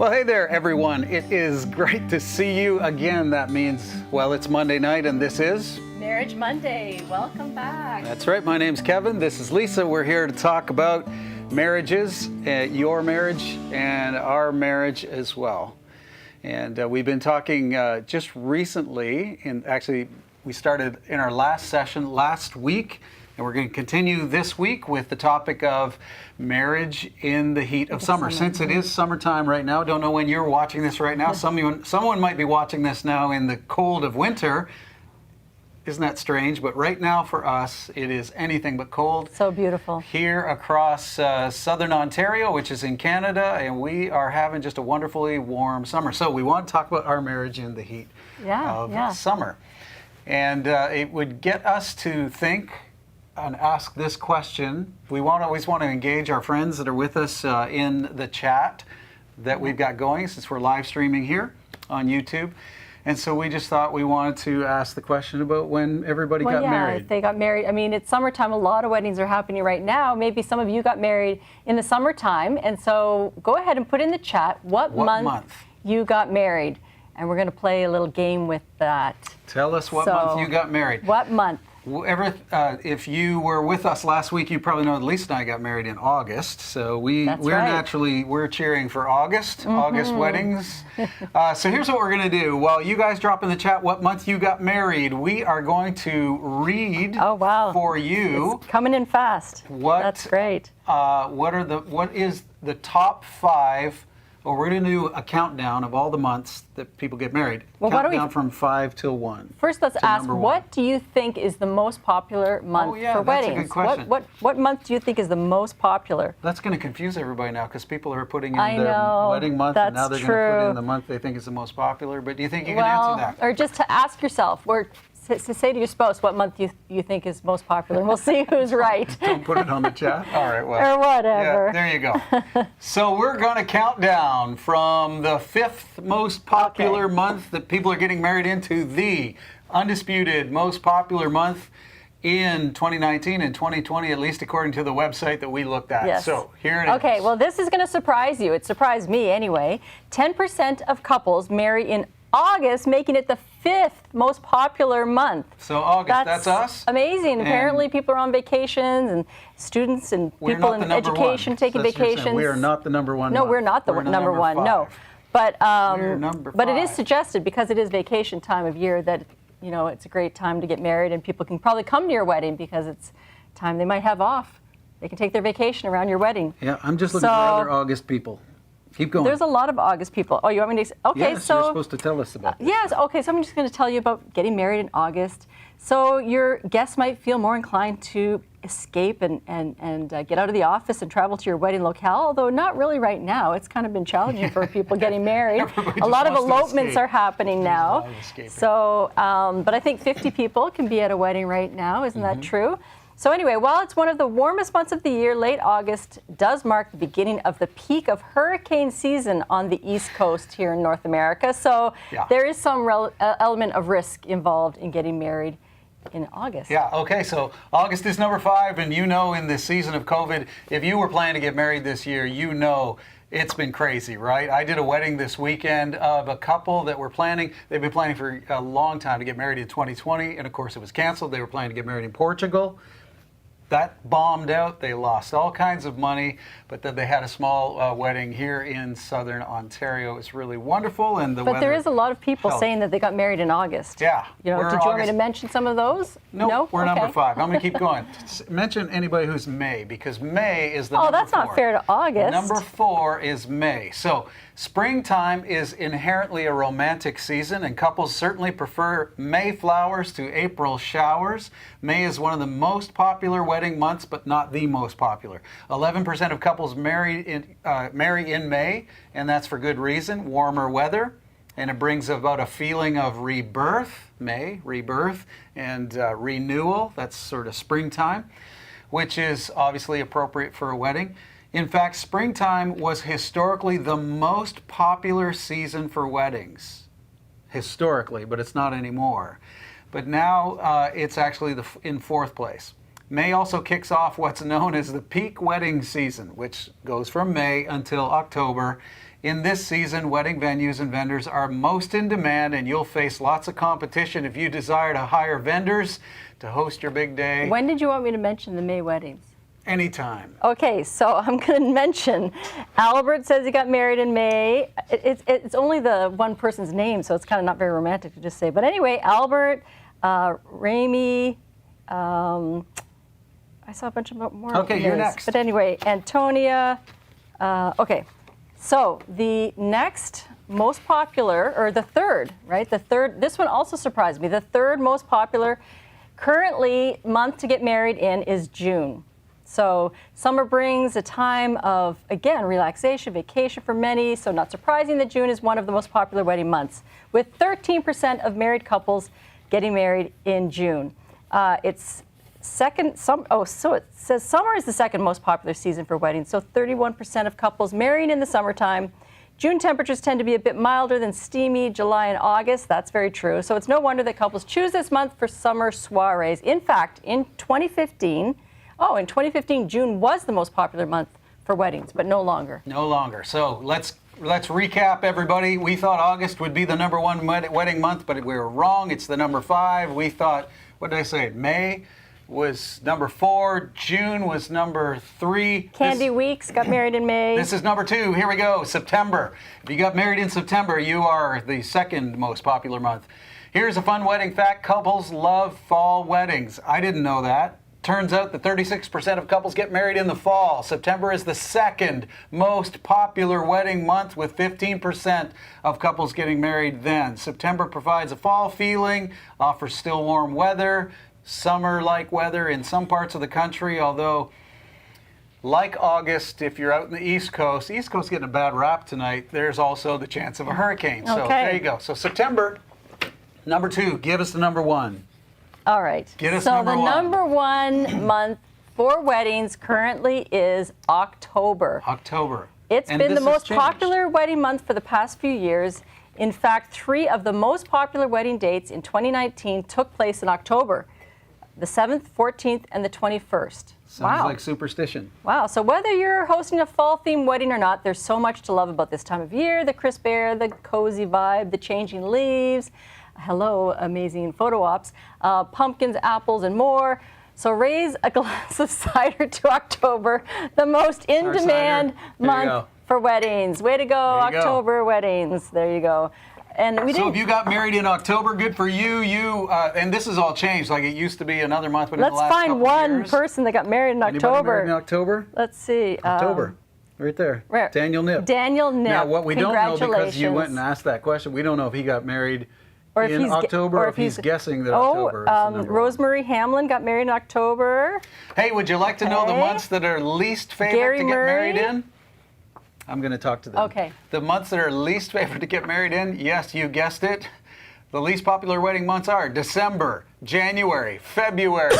Well, hey there, everyone. It is great to see you again. That means, well, it's Monday night, and this is Marriage Monday. Welcome back. That's right. My name's Kevin. This is Lisa. We're here to talk about marriages, your marriage, and our marriage as well. And we've been talking just recently, and actually we started in our last session last week, and we're going to continue this week with the topic of marriage in the heat of summer. Since it is summertime right now, don't know when you're watching this right now. Someone might be watching this now in the cold of winter. Isn't that strange? But right now for us, it is anything but cold. So beautiful. Here across southern Ontario, which is in Canada, and we are having just a wonderfully warm summer. So we want to talk about our marriage in the heat of summer. And it would get us to think and ask this question. We always want to engage our friends that are with us in the chat that we've got going, since we're live streaming here on YouTube. And so we just thought we wanted to ask the question about when everybody got married. If they got married. I mean, it's summertime. A lot of weddings are happening right now. Maybe some of you got married in the summertime. And so go ahead and put in the chat what month you got married. And we're going to play a little game with that. Tell us what month you got married. What month? If you were with us last week, you probably know that Lisa and I got married in August. So we're cheering for August, August weddings. So here's what we're going to do. While you guys drop in the chat what month you got married, we are going to read for you. It's coming in fast. That's great. What is the top 5? Well, we're going to do a countdown of all the months that people get married. Countdown from 5 till 1. First, let's ask, what do you think is the most popular month for weddings? That's a good question. What month do you think is the most popular? That's going to confuse everybody now, because people are putting in their wedding month, and now they're going to put in the month they think is the most popular. But do you think you can answer that? Or just to ask yourself, to say to your spouse what month you think is most popular, and we'll see who's right. Don't put it on the chat. All right, well. Or whatever. Yeah, there you go. So we're going to count down from the 5th most popular month that people are getting married into the undisputed most popular month in 2019 and 2020, at least according to the website that we looked at. Yes. So here it is. Okay, well, this is going to surprise you. It surprised me anyway. 10% of couples marry in August, making it the 5th most popular month. So August, that's us? Amazing. Apparently people are on vacations, and students and people in education taking vacations. We are not the number one. No, we're not the number one. 5. No. But we're number 5. But it is suggested, because it is vacation time of year, that it's a great time to get married, and people can probably come to your wedding because it's time they might have off. They can take their vacation around your wedding. Yeah, I'm just looking for other August people. Keep going. There's a lot of August people. Oh, you want me to? Okay, yes, you're supposed to tell us about this. Yes, okay, so I'm just going to tell you about getting married in August. So your guests might feel more inclined to escape and get out of the office and travel to your wedding locale, although not really right now. It's kind of been challenging for people getting married. A lot of elopements are happening now. So, but I think 50 people can be at a wedding right now. Isn't that true? So anyway, while it's one of the warmest months of the year, late August does mark the beginning of the peak of hurricane season on the East Coast here in North America. So there is some element of risk involved in getting married in August. Yeah, okay, so August is number 5, and in this season of COVID, if you were planning to get married this year, it's been crazy, right? I did a wedding this weekend of a couple that were planning. They've been planning for a long time to get married in 2020, and of course it was canceled. They were planning to get married in Portugal. That bombed out. They lost all kinds of money, but then they had a small wedding here in southern Ontario. It's really wonderful, and But there is a lot of people saying that they got married in August. Yeah. Did you want me to mention some of those? No, we're number 5. I'm going to keep going. Mention anybody who's May, because May is the number 4. Oh, that's not fair to August. Number 4 is May. So springtime is inherently a romantic season, and couples certainly prefer May flowers to April showers. May is one of the most popular wedding months, but not the most popular. 11% of couples marry in May, and that's for good reason. Warmer weather, and it brings about a feeling of rebirth. May, rebirth, and renewal. That's sort of springtime, which is obviously appropriate for a wedding. In fact, springtime was historically the most popular season for weddings. Historically, but it's not anymore. But now it's actually in 4th place. May also kicks off what's known as the peak wedding season, which goes from May until October In this season, wedding venues and vendors are most in demand, and you'll face lots of competition if you desire to hire vendors to host your big day. When did you want me to mention the May weddings? Anytime. Okay, so I'm going to mention Albert says he got married in May. It's only the one person's name, so it's kind of not very romantic to just say. But anyway, Albert, Ramy, I saw a bunch of more. Okay, you're next. But anyway, Antonia. Okay, so the next most popular, or the third, right? The third, this one also surprised me. The third most popular currently month to get married in is June. So summer brings a time of, again, relaxation, vacation for many. So not surprising that June is one of the most popular wedding months, with 13% of married couples getting married in June. It's second, so it says summer is the second most popular season for weddings. So 31% of couples marrying in the summertime. June temperatures tend to be a bit milder than steamy July and August. That's very true. So it's no wonder that couples choose this month for summer soirees. In fact, in 2015, June was the most popular month for weddings, but no longer. No longer. So let's recap, everybody. We thought August would be the number one wedding month, but we were wrong. It's the number 5. We thought, what did I say? May was number 4. June was number 3. Candy Weeks got married in May. This is number 2. Here we go. September. If you got married in September, you are the second most popular month. Here's a fun wedding fact. Couples love fall weddings. I didn't know that. Turns out that 36% of couples get married in the fall. September is the second most popular wedding month, with 15% of couples getting married then. September provides a fall feeling, offers still warm weather, summer-like weather in some parts of the country, although like August, if you're out in the East Coast getting a bad rap tonight, there's also the chance of a hurricane. So there you go. So September, number 2. Give us the number 1. All right. Get us so number the 1. number 1 month for weddings currently is October. October. It's been the most popular wedding month for the past few years. In fact, 3 of the most popular wedding dates in 2019 took place in October: the 7th, 14th, and the 21st. Sounds like superstition. Wow. So whether you're hosting a fall-themed wedding or not, there's so much to love about this time of year: the crisp air, the cozy vibe, the changing leaves. Hello, amazing photo ops, pumpkins, apples, and more. So raise a glass of cider to October, the most in-demand month for weddings. Way to go, October weddings. There you go. And so if you got married in October, good for you. And this has all changed. Like, it used to be another month, but in the last couple Let's find one years, person that got married in October. Anybody married in October? Let's see. October. Right there. Where? Daniel Nip. Daniel Nip. Now, what we don't know, because you went and asked that question, we don't know if he got married in October, or if he's guessing that October is the number 1. Rosemary Hamlin got married in October. Hey, would you like to know the months that are least favorite to get married in? I'm going to talk to them. Okay. The months that are least favorite to get married in, yes, you guessed it. The least popular wedding months are December, January, February.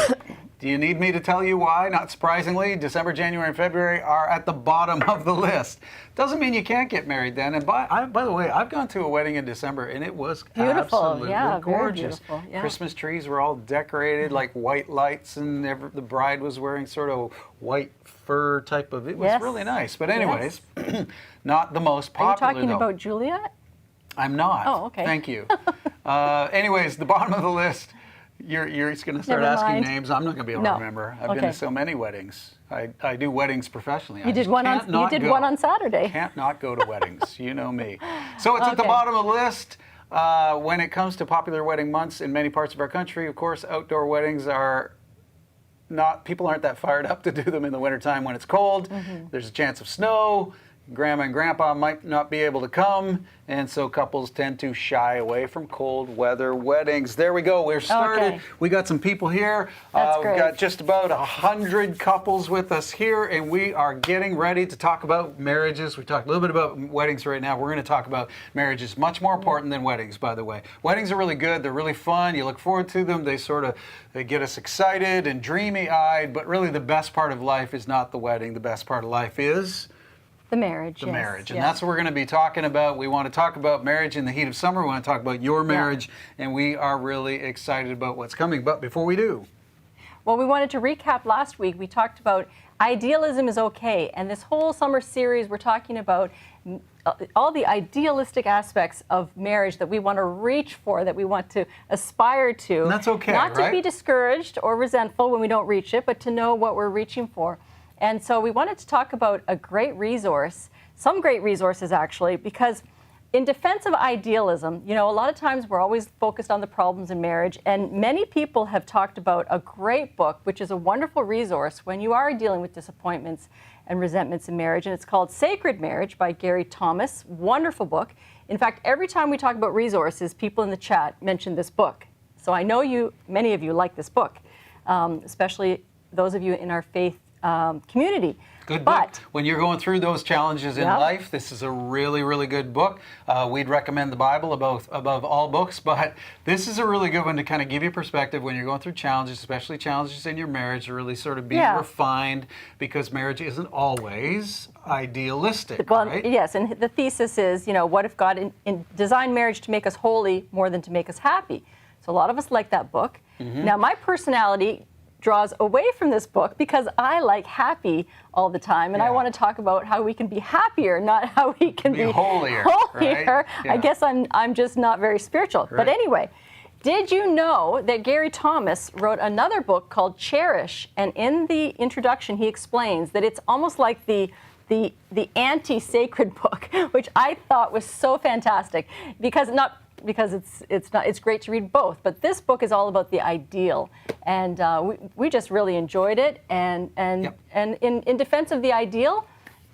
Do you need me to tell you why? Not surprisingly, December, January, and February are at the bottom of the list. Doesn't mean you can't get married then. And by the way, I've gone to a wedding in December, and it was beautiful. Absolutely gorgeous. Very beautiful. Yeah. Christmas trees were all decorated like white lights, and the bride was wearing sort of white fur type of. It was really nice. But anyways, not the most popular. Are you talking about Juliet? I'm not. Oh, okay. Thank you. Anyways, the bottom of the list. You're going to start asking names. I'm not going to be able to remember. I've been to so many weddings. I do weddings professionally. You did one on Saturday. Can't not go to weddings. You know me. So it's at the bottom of the list. When it comes to popular wedding months in many parts of our country, of course, outdoor weddings are not. People aren't that fired up to do them in the wintertime when it's cold. Mm-hmm. There's a chance of snow. Grandma and grandpa might not be able to come, and so couples tend to shy away from cold weather weddings. There we go. We're started. Okay. We got some people here. That's great. We've got just about 100 couples with us here, and we are getting ready to talk about marriages. We talked a little bit about weddings right now. We're going to talk about marriages. Much more important than weddings, by the way. Weddings are really good. They're really fun. You look forward to them. They get us excited and dreamy-eyed, but really the best part of life is not the wedding. The best part of life is the marriage. The marriage. And that's what we're going to be talking about. We want to talk about marriage in the heat of summer. We want to talk about your marriage. And we are really excited about what's coming. But before we do. Well, we wanted to recap last week. We talked about idealism is okay. And this whole summer series, we're talking about all the idealistic aspects of marriage that we want to reach for, that we want to aspire to. And that's okay, Not right? to be discouraged or resentful when we don't reach it, but to know what we're reaching for. And so we wanted to talk about a great resource, some great resources actually, because in defense of idealism, a lot of times we're always focused on the problems in marriage, and many people have talked about a great book, which is a wonderful resource when you are dealing with disappointments and resentments in marriage, and it's called Sacred Marriage by Gary Thomas. Wonderful book. In fact, every time we talk about resources, people in the chat mention this book. So I know many of you like this book, especially those of you in our faith community. Good book. When you're going through those challenges in life, this is a really, really good book. We'd recommend the Bible above all books, but this is a really good one to kind of give you perspective when you're going through challenges, especially challenges in your marriage, to really sort of be refined, because marriage isn't always idealistic, right? Yes, and the thesis is, what if God designed marriage to make us holy more than to make us happy? So a lot of us like that book. Now, my personality draws away from this book because I like happy all the time, and I want to talk about how we can be happier, not how we can be holier. Right? Yeah. I guess I'm just not very spiritual. Right. But anyway, did you know that Gary Thomas wrote another book called Cherish? And in the introduction, he explains that it's almost like the anti-sacred book, which I thought was so fantastic because it's great to read both, but this book is all about the ideal, and we just really enjoyed it. And in defense of the ideal,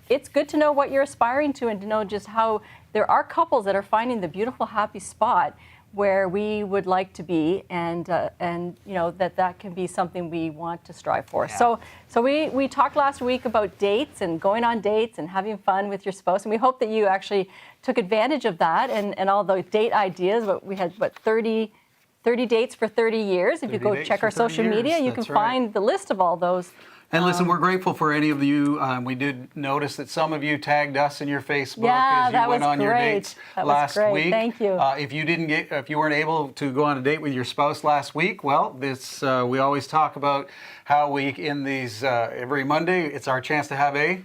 it's good to know what you're aspiring to, and to know just how there are couples that are finding the beautiful, happy spot where we would like to be, and that can be something we want to strive for. Yeah. So we talked last week about dates and going on dates and having fun with your spouse, and we hope that you actually took advantage of that and all the date ideas. But we had 30 dates for 30 years. If you go check our social media, you can find the list of all those. And listen, we're grateful for any of you. We did notice that some of you tagged us in your Facebook as you went on your dates last week. Thank you. If you weren't able to go on a date with your spouse last week, well, we always talk about how in these every Monday, it's our chance to have a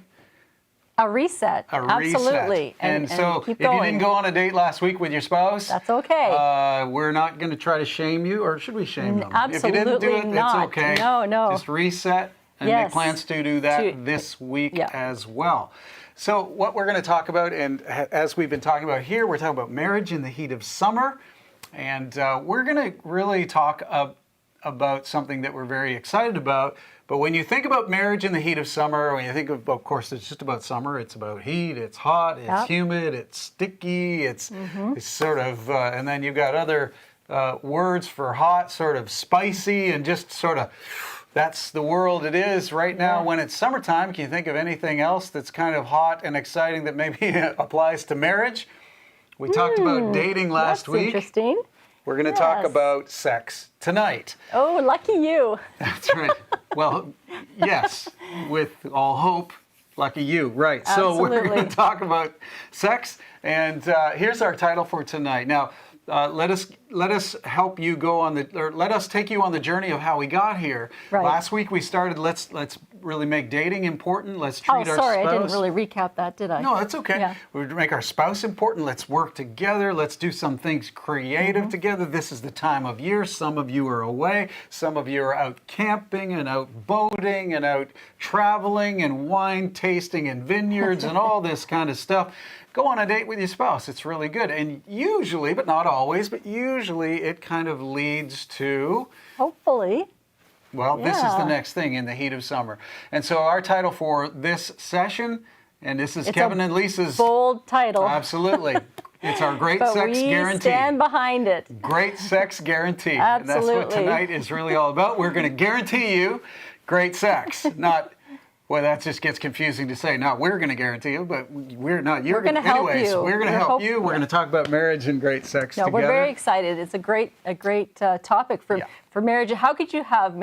reset. Absolutely. And so if you didn't go on a date last week with your spouse, that's okay. We're not going to try to shame you, or should we shame them? Absolutely if you didn't do it, not. it's okay. No. Just reset. And make plans to do that this week as well. So what we're going to talk about, and as we've been talking about here, we're talking about marriage in the heat of summer. And we're going to really talk about something that we're very excited about. But when you think about marriage in the heat of summer, when you think of course, it's just about summer. It's about heat, it's hot, it's humid, it's sticky, it's sort of, and then you've got other words for hot, sort of spicy, and just sort of, that's the world it is right now. When it's summertime, can you think of anything else that's kind of hot and exciting that maybe applies to marriage? We talked about dating last week. That's interesting. We're going to talk about sex tonight. Oh, lucky you. That's right. Well, yes, with all hope, lucky you. Right. Absolutely. So we're going to talk about sex, and here's our title for tonight. Now, let us help you let us take you on the journey of how we got here. Right. Last week we started, let's really make dating important. Let's treat our spouse. I didn't really recap that, did I? No, that's okay. Yeah. We make our spouse important. Let's work together. Let's do some things creative together. This is the time of year. Some of you are away. Some of you are out camping and out boating and out traveling and wine tasting and vineyards and all this kind of stuff. Go on a date with your spouse. It's really good. And usually, but not always, but usually it kind of leads to... Hopefully. Well, this is the next thing in the heat of summer. And so our title for this session, and this is Kevin and Lisa's... bold title. Absolutely. It's our Great But Sex we Guarantee. stand behind it. Great Sex Guarantee. Absolutely. And that's what tonight is really all about. We're going to guarantee you great sex, not... Well, that just gets confusing to say. Not we're going to guarantee you, but we're not. You're going to help you. We're going to help you. We're going to talk about marriage and great sex together. We're very excited. It's a great topic for for marriage. How could you have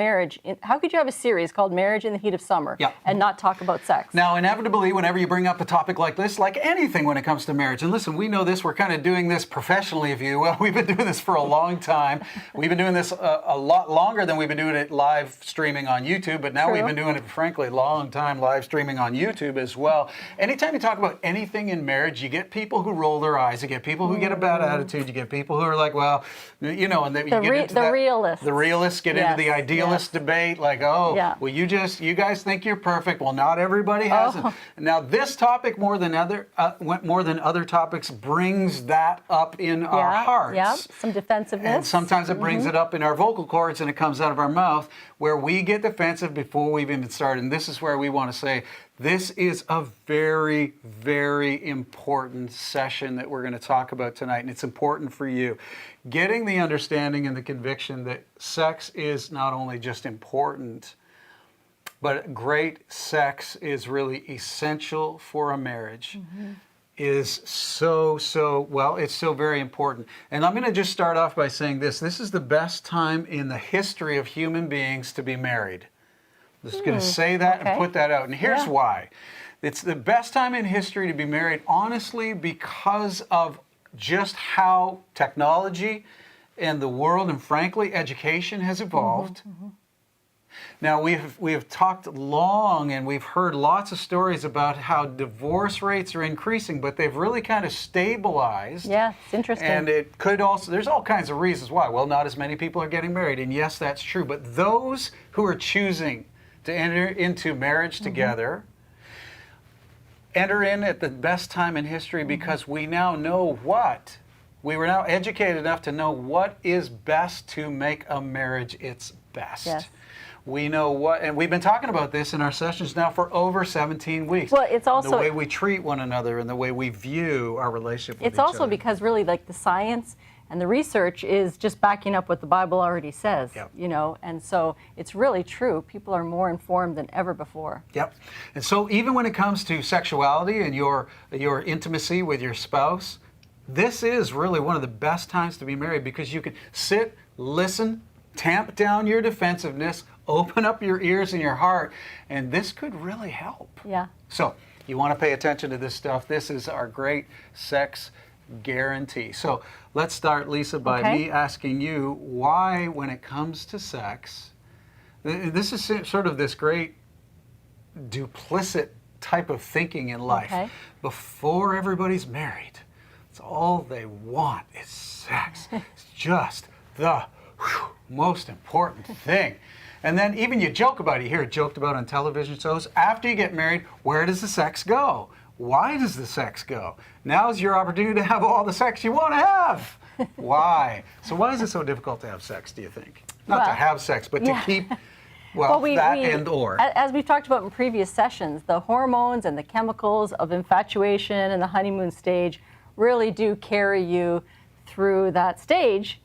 how could you have a series called Marriage in the Heat of Summer and not talk about sex? Now, inevitably, whenever you bring up a topic like this, like anything when it comes to marriage, and listen, we know this, we're kind of doing this professionally, if you will. We've been doing this for a long time. We've been doing this a lot longer than we've been doing it live streaming on YouTube, but now we've been doing it, frankly, a long time live streaming on YouTube as well. Anytime you talk about anything in marriage, you get people who roll their eyes, you get people who get a bad attitude, you get people who are like, well, you know, and then you get into the realists. The realists get into the idealist debate, like, well, you guys think you're perfect. Well, not everybody has it. Now, this topic more than other topics brings that up in our hearts. Yeah, some defensiveness. And sometimes it brings it up in our vocal cords and it comes out of our mouth where we get defensive before we've even started. And this is where we want to say, this is a very, very important session that we're going to talk about tonight, and it's important for you. Getting the understanding and the conviction that sex is not only just important, but great sex is really essential for a marriage. Is it's so very important. And I'm going to just start off by saying this. This is the best time in the history of human beings to be married. I'm just going to say that and put that out. And here's why. It's the best time in history to be married, honestly, because of just how technology and the world and, frankly, education has evolved. Now, we have talked long and we've heard lots of stories about how divorce rates are increasing, but they've really kind of stabilized. Yeah, it's interesting. And it could also, there's all kinds of reasons why. Well, not as many people are getting married, and yes, that's true. But those who are choosing to enter into marriage together, enter in at the best time in history because we now know what. We were now educated enough to know what is best to make a marriage its best. Yes. We know what, and we've been talking about this in our sessions now for over 17 weeks. Well, it's also the way we treat one another and the way we view our relationship with each other. It's also because really, like, the science and the research is just backing up what the Bible already says, you know, and so it's really true. People are more informed than ever before. Yep. And so even when it comes to sexuality and your intimacy with your spouse, this is really one of the best times to be married because you can sit, listen, tamp down your defensiveness, open up your ears and your heart, and this could really help. Yeah. So you want to pay attention to this stuff. This is our great sex guarantee. So let's start, Lisa, by me asking you why, when it comes to sex, this is sort of this great duplicit type of thinking in life. Before everybody's married, it's all they want is sex. It's just the most important thing. And then even you joke about it. You hear it joked about on television shows. After you get married, where does the sex go? Why does the sex go? Now's your opportunity to have all the sex you want to have. Why? So why is it so difficult to have sex, do you think? Not to have sex, but to keep, as we've talked about in previous sessions, the hormones and the chemicals of infatuation and the honeymoon stage really do carry you through that stage.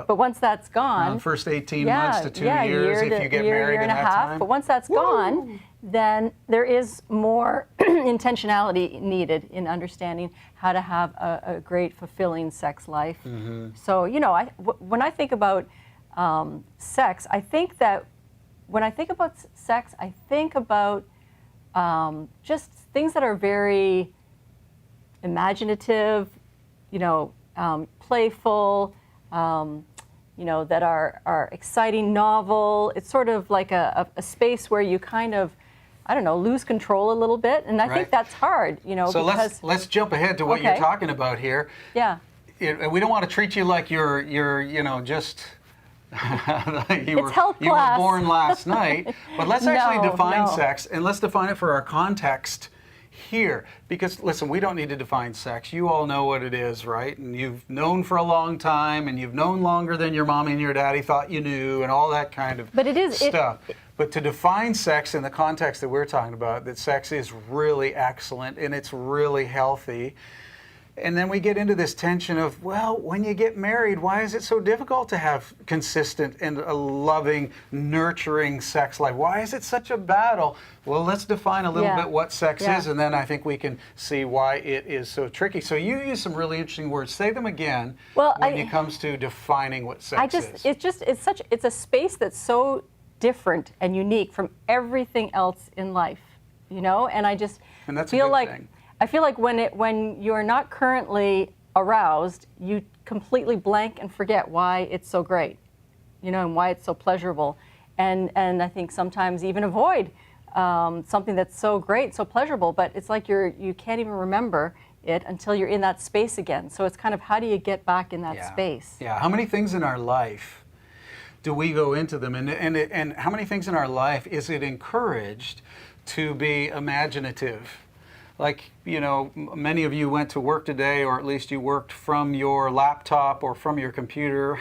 But once that's gone, first 18 months to 2 years if you get married in that time. But once that's gone, then there is more intentionality needed in understanding how to have a great, fulfilling sex life. So, you know, when I think about sex, I think that when I think about sex, I think about just things that are very imaginative, you know, playful, you know, that are exciting, novel. It's sort of like a space where you kind of, I don't know, lose control a little bit, and I think that's hard, you know. So let's jump ahead to what you're talking about here. Yeah. We don't want to treat you like you're you know, just you were born last night, but let's actually define sex, and let's define it for our context here. Because listen, we don't need to define sex. You all know what it is, right? And you've known for a long time, and you've known longer than your mommy and your daddy thought you knew, and all that kind of stuff. But to define sex in the context that we're talking about, that sex is really excellent and it's really healthy, And then we get into this tension of, well, when you get married, why is it so difficult to have consistent and a loving, nurturing sex life? Why is it such a battle? Well, let's define a little bit what sex is, and then I think we can see why it is so tricky. So you use some really interesting words. Say them again when it comes to defining what sex is. It's a space that's so different and unique from everything else in life, you know? And I just feel like thing. I feel like when you're not currently aroused, you completely blank and forget why it's so great, you know, and why it's so pleasurable. And I think sometimes even avoid something that's so great, so pleasurable, but it's like you can't even remember it until you're in that space again. So it's kind of, how do you get back in that space? Yeah, how many things in our life do we go into them? And how many things in our life is it encouraged to be imaginative? Like, you know, many of you went to work today, or at least you worked from your laptop or from your computer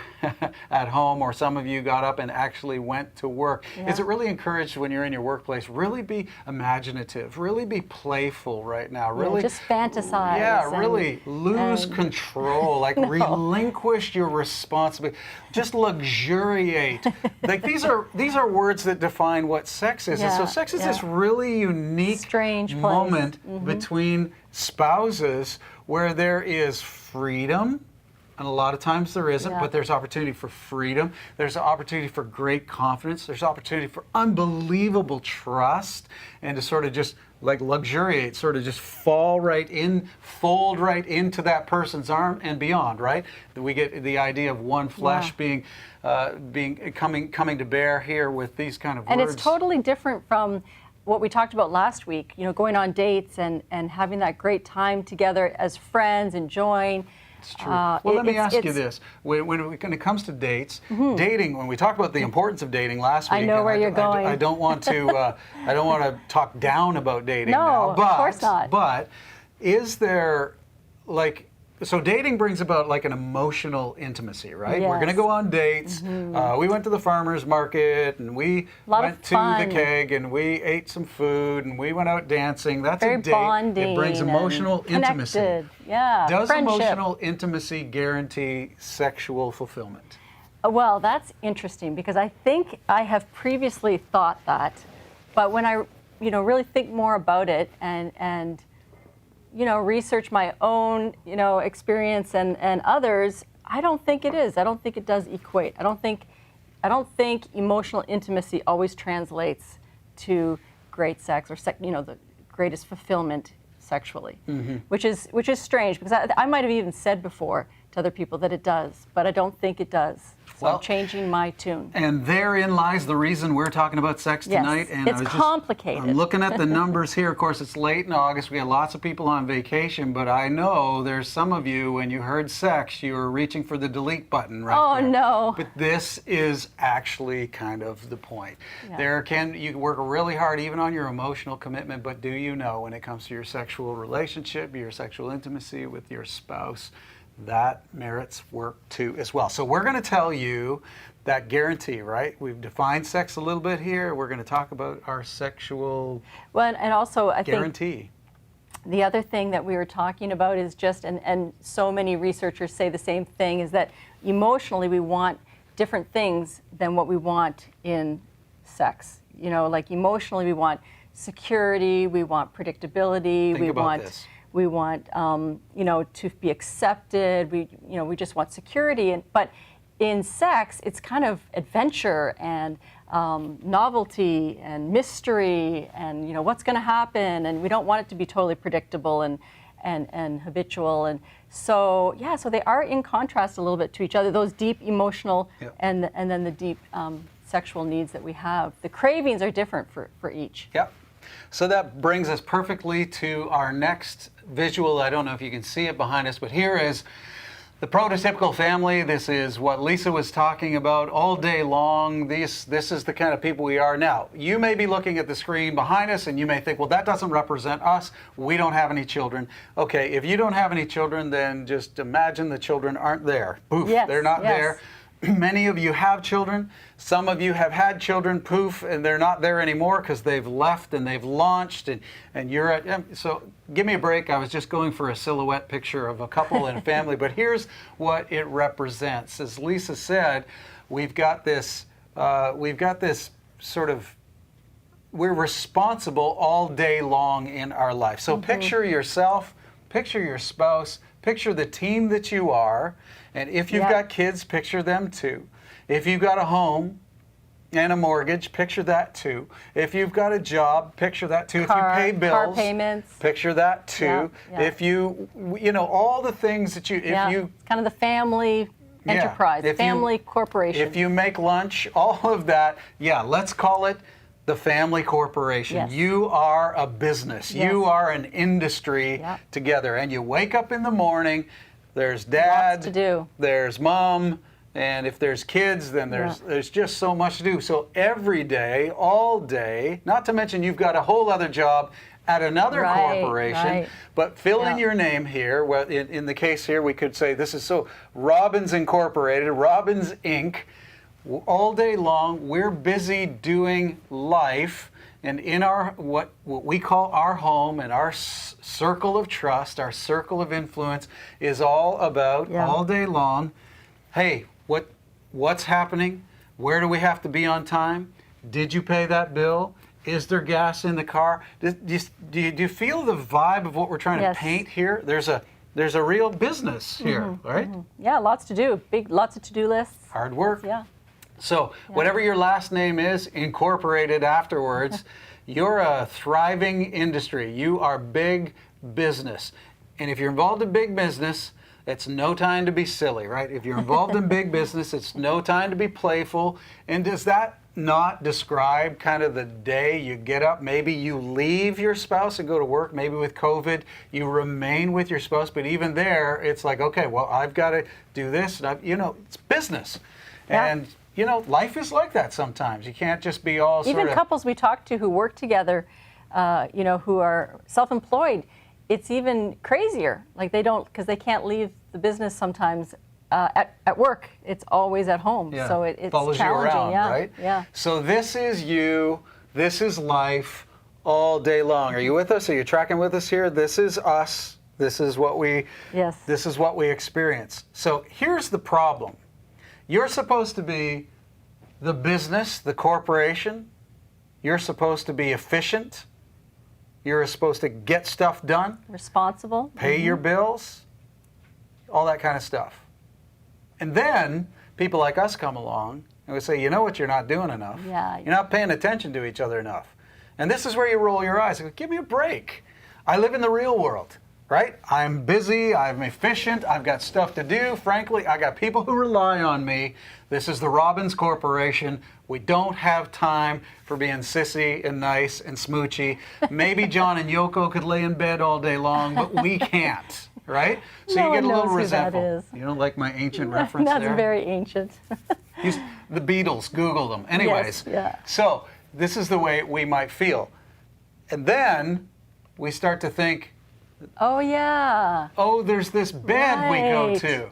at home, or some of you got up and actually went to work. Yeah. Is it really encouraged when you're in your workplace? Really be imaginative, really be playful right now. Really just fantasize. Yeah, really lose control, like relinquish your responsibility. Just luxuriate. Like these are words that define what sex is. And so sex is this really unique, strange moment between spouses where there is freedom, and a lot of times there isn't, but there's opportunity for freedom. There's opportunity for great confidence. There's opportunity for unbelievable trust, and to sort of just like luxuriate, sort of just fold right into that person's arm and beyond, right? We get the idea of one flesh coming to bear here with these kind of words. And it's totally different from what we talked about last week, you know, going on dates and having that great time together as friends, enjoying. It's true. Well, let me ask you this. When it comes to dates, dating, when we talked about the importance of dating last week, I know where you're going. I don't want to talk down about dating now. No, of course not. But is there, like, so dating brings about like an emotional intimacy, right? Yes. We're going to go on dates. We went to the farmer's market, and we went to the keg, and we ate some food, and we went out dancing. That's very a date. Bonding. It brings emotional intimacy. Yeah. Does friendship. Emotional intimacy guarantee sexual fulfillment? Well, that's interesting, because I think I have previously thought that, but when I, really think more about it and research my own, experience and others, I don't think it is. I don't think it does equate. I don't think emotional intimacy always translates to great sex or the greatest fulfillment sexually, which is strange, because I might have even said before to other people that it does, but I don't think it does. So I'm changing my tune. And therein lies the reason we're talking about sex tonight. Yes, it's complicated. I'm looking at the numbers here. Of course, it's late in August. We got lots of people on vacation, but I know there's some of you, when you heard sex, you were reaching for the delete button right there. Oh, no. But this is actually kind of the point. Yeah. You can work really hard even on your emotional commitment, but do you know, when it comes to your sexual relationship, your sexual intimacy with your spouse, that merits work too as well. So we're going to tell you that guarantee, right? We've defined sex a little bit here. We're going to talk about our sexual and also I guarantee. Think the other thing that we were talking about is just, and so many researchers say the same thing, is that emotionally we want different things than what we want in sex. Like emotionally we want security, we want predictability, we want to be accepted. We just want security. But in sex, it's kind of adventure and novelty and mystery and what's going to happen. And we don't want it to be totally predictable and habitual. And so so they are in contrast a little bit to each other. Those deep emotional and then the deep sexual needs that we have. The cravings are different for each. Yep. So that brings us perfectly to our next visual. I don't know if you can see it behind us, but here is the prototypical family. This is what Lisa was talking about all day long. This is the kind of people we are. Now, you may be looking at the screen behind us and you may think, well, that doesn't represent us. We don't have any children. Okay, if you don't have any children, then just imagine the children aren't there. Poof, they're not there. Many of you have children. Some of you have had children, poof, and they're not there anymore because they've left and they've launched, and you're at, so give me a break. I was just going for a silhouette picture of a couple and a family, but here's what it represents. As Lisa said, we've got this sort of, we're responsible all day long in our life. So picture yourself, picture your spouse, picture the team that you are, and if you've got kids, picture them too. If you've got a home and a mortgage, picture that too. If you've got a job, picture that too. If you pay bills, car payments, picture that too. If you know, all the things that you, if you, kind of the family enterprise, family corporation. If you make lunch, all of that, let's call it the family corporation. Yes. You are a business. Yes. You are an industry together. And you wake up in the morning, there's dad, lots to do. There's mom, and if there's kids, then there's just so much to do. So every day, all day, not to mention you've got a whole other job at another corporation, but fill in your name here. Well, in the case here, we could say this is so Robbins Incorporated, Robbins Inc. All day long, we're busy doing life, and in our what we call our home and our circle of trust, our circle of influence is all about all day long. Hey, what's happening? Where do we have to be on time? Did you pay that bill? Is there gas in the car? Do you feel the vibe of what we're trying to paint here? There's a real business here, right? Yeah, lots to do. Lots of to-do lists. Hard work. So whatever your last name is, incorporated afterwards, you're a thriving industry. You are big business. And if you're involved in big business, it's no time to be silly, right? If you're involved in big business, it's no time to be playful. And does that not describe kind of the day you get up? Maybe you leave your spouse and go to work. Maybe with COVID, you remain with your spouse. But even there, it's like, okay, well, I've got to do this. And it's business. And life is like that sometimes. You can't just be all Even couples we talk to who work together, who are self-employed, it's even crazier. Like because they can't leave the business sometimes at work. It's always at home. So it's follows challenging. You around, right? Yeah. So this is you. This is life all day long. Are you with us? Are you tracking with us here? This is us. This is what we. Yes. This is what we experience. So here's the problem. You're supposed to be the business, the corporation. You're supposed to be efficient. You're supposed to get stuff done. Responsible. Pay your bills. All that kind of stuff. And then people like us come along and we say, you know what, you're not doing enough. Yeah. You're not paying attention to each other enough. And this is where you roll your eyes. Give me a break. I live in the real world. Right? I'm busy, I'm efficient, I've got stuff to do. Frankly, I got people who rely on me. This is the Robbins Corporation. We don't have time for being sissy and nice and smoochy. Maybe John and Yoko could lay in bed all day long, but we can't. Right? So No you get a one little knows who resentful. that is. You don't like my ancient reference That's there? very ancient. The Beatles, Google them. Anyways, so this is the way we might feel. And then we start to think, oh, yeah. oh, there's this bed we go to.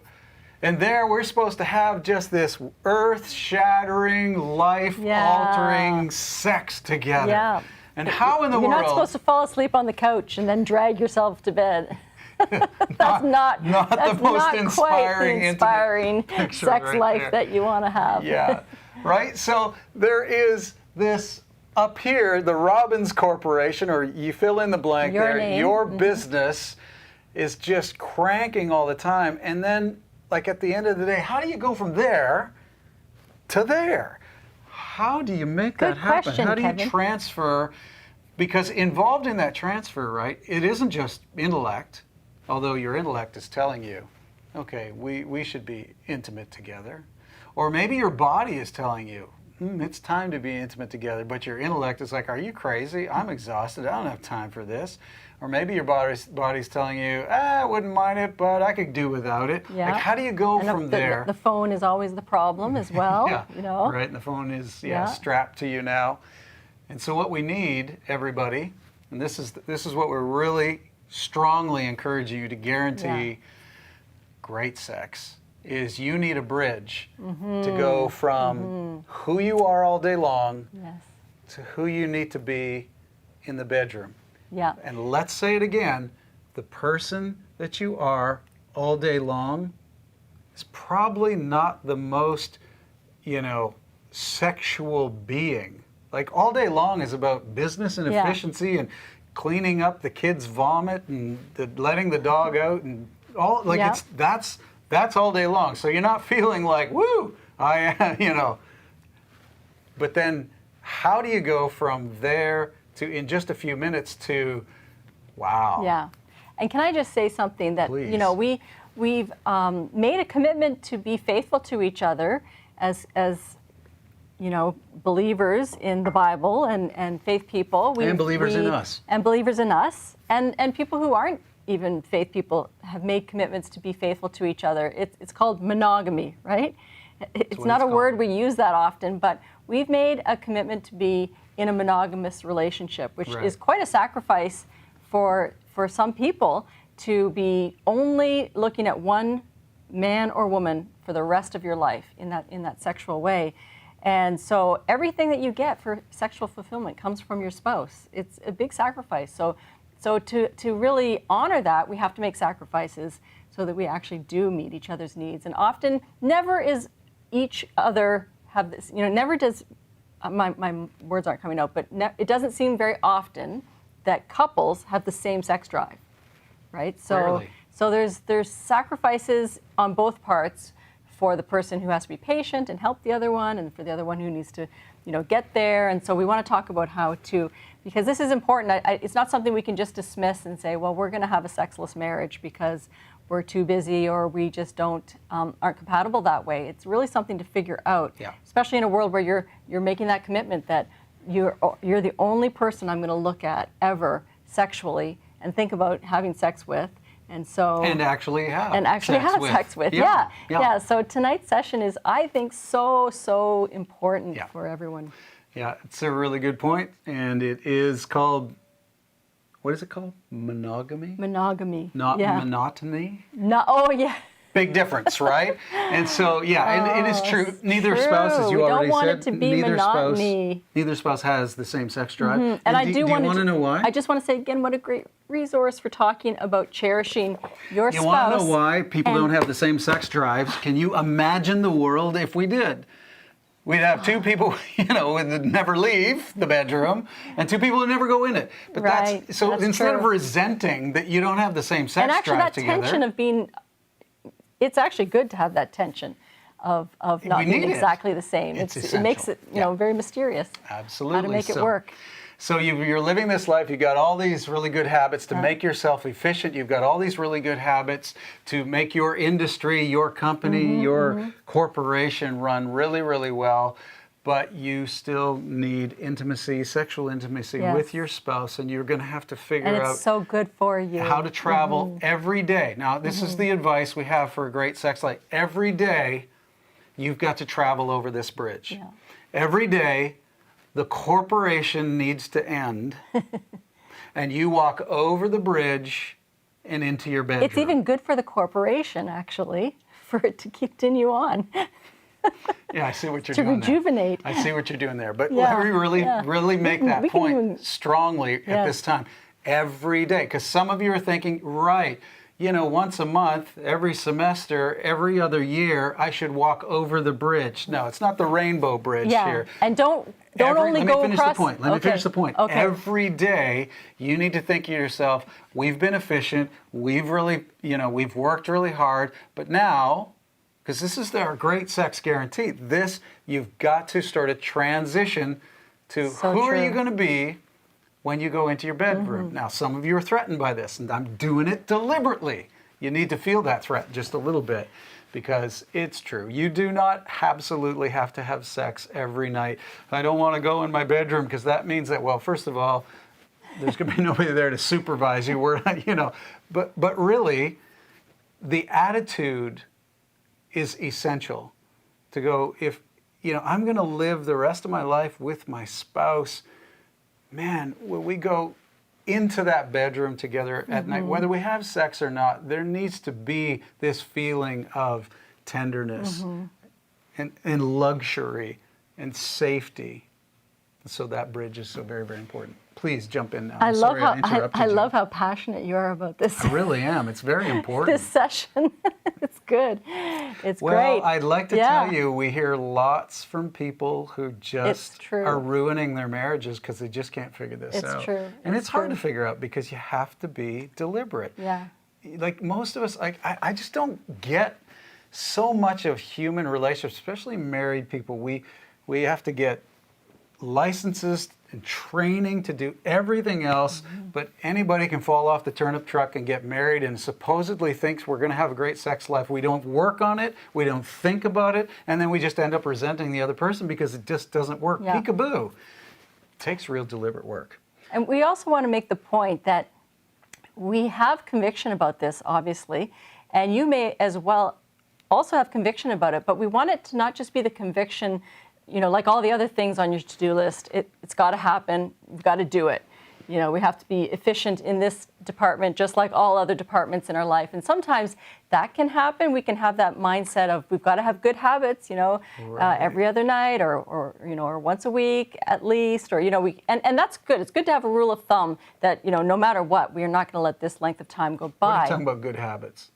And there we're supposed to have just this earth-shattering, life-altering sex together. Yeah. And how in the world... You're not supposed to fall asleep on the couch and then drag yourself to bed. That's not the most inspiring sex right life there. That you want to have. Yeah, right? So there is this up here, the Robbins Corporation, or you fill in the blank Your there, name. your business is just cranking all the time. And then, like at the end of the day, how do you go from there to there? How do you make that happen? Question, How do you Kevin. transfer? Because involved in that transfer, right, it isn't just intellect, although your intellect is telling you, okay, we should be intimate together. Or maybe your body is telling you, it's time to be intimate together, but your intellect is like, are you crazy? I'm exhausted. I don't have time for this. Or maybe your body's telling you, I wouldn't mind it, but I could do without it. Yeah. Like, how do you go from there? The phone is always the problem as well. Right, and the phone is strapped to you now. And so what we need, everybody, and this is what we're really strongly encouraging you to guarantee great sex. is you need a bridge to go from who you are all day long Yes. to who you need to be in the bedroom. Yeah. And let's say it again, the person that you are all day long is probably not the most, sexual being. Like all day long is about business and Yeah. efficiency and cleaning up the kids' vomit and letting the dog out and all like Yeah. that's all day long. So you're not feeling like, woo, But then how do you go from there to in just a few minutes to wow. Yeah. And can I just say something that, Please. we've made a commitment to be faithful to each other as believers in the Bible and faith people. And believers in us. And believers in us. And people who aren't even faith people have made commitments to be faithful to each other. It's called monogamy, right? It's what not it's a word called. we use that often, but we've made a commitment to be in a monogamous relationship, which Right. is quite a sacrifice for some people to be only looking at one man or woman for the rest of your life in that sexual way. And so everything that you get for sexual fulfillment comes from your spouse. It's a big sacrifice. So to really honor that, we have to make sacrifices so that we actually do meet each other's needs. And often, never is each other have this, never does, my words aren't coming out, but it doesn't seem very often that couples have the same sex drive, right? Rarely. So there's sacrifices on both parts for the person who has to be patient and help the other one, and for the other one who needs to, get there. And so we want to talk about how to, because this is important. It's not something we can just dismiss and say, well, we're going to have a sexless marriage because we're too busy or we just aren't compatible that way. It's really something to figure out, Yeah. especially in a world where you're making that commitment that you're the only person I'm going to look at ever sexually and think about having sex with. And so And actually have sex with. Yeah. So tonight's session is, I think, so important Yeah. for everyone. Yeah, it's a really good point, and it is called, what is it called? Monogamy? Monogamy. Not yeah. monotony? No. Oh yeah. Big difference, right? And so, yeah, and it is true. Neither true. spouse, as you We don't already want said, it to be neither monotony. spouse has the same sex drive. And I do do you want to know why? I just want to say again, what a great resource for talking about cherishing your You spouse. want to know why people and- don't have the same sex drives? Can you imagine the world if we did? We'd have two people, that never leave the bedroom, and two people who never go in it. But Right, that's so that's instead of true. resenting that you don't have the same sex And actually, drive that together. tension of being, it's actually good to have that tension of not We being need it. exactly the same. It's It makes it, essential. very mysterious. Absolutely. How to make it So- work. So you're living this life, you've got all these really good habits to make yourself efficient, you've got all these really good habits to make your industry, your company, your corporation run really, really well, but you still need intimacy, sexual intimacy Yes. with your spouse, and you're going to have to figure And out it's so good for you. how to travel every day. Now, this is the advice we have for a great sex life. Every day, you've got to travel over this bridge. Yeah. Every day, the corporation needs to end, and you walk over the bridge and into your bedroom. It's even good for the corporation, actually, for it to continue on. Yeah, I see what you're to doing rejuvenate. there. I see what you're doing there. But Yeah, let me really, yeah. really make that We can point even- strongly at Yes. this time. Every day. Because some of you are thinking, right, once a month, every semester, every other year, I should walk over the bridge. No, it's not the rainbow bridge Yeah. here. And don't only let go me finish across. the point. Let me Okay. finish the point. Okay. Every day, you need to think to yourself, we've been efficient, we've really, we've worked really hard, but now, because this is our great sex guarantee, you've got to start a transition to So who are you true. going to be when you go into your bedroom. Now, some of you are threatened by this, and I'm doing it deliberately. You need to feel that threat just a little bit, because it's true. You do not absolutely have to have sex every night. I don't want to go in my bedroom because that means that, well, first of all, there's going to be nobody there to supervise you. We're not, but really, the attitude is essential to go, if, I'm going to live the rest of my life with my spouse, man, when we go into that bedroom together at night, whether we have sex or not, there needs to be this feeling of tenderness, and luxury and safety. So that bridge is so very, very important. Please jump in now. I love Sorry I interrupted you. love how passionate you are about this. I really am. It's very important. This session. It's good. It's Well, great. I'd like to tell you, we hear lots from people who just true. are ruining their marriages because they just can't figure this out. It's true. And it's hard true. to figure out because you have to be deliberate. Yeah. Like most of us, I just don't get so much of human relationships, especially married people. We have to get licenses and training to do everything else, but anybody can fall off the turnip truck and get married and supposedly thinks we're going to have a great sex life. We don't work on it, we don't think about it, and then we just end up resenting the other person because it just doesn't work. Yeah. Peekaboo. It takes real deliberate work. And we also want to make the point that we have conviction about this, obviously, and you may as well also have conviction about it, but we want it to not just be the conviction, like all the other things on your to-do list. It's got to happen. We've got to do it. We have to be efficient in this department, just like all other departments in our life. And sometimes that can happen. We can have that mindset of we've got to have good habits, every other night or once a week at least, and that's good. It's good to have a rule of thumb that, no matter what, we are not going to let this length of time go by. What are you talking about good habits?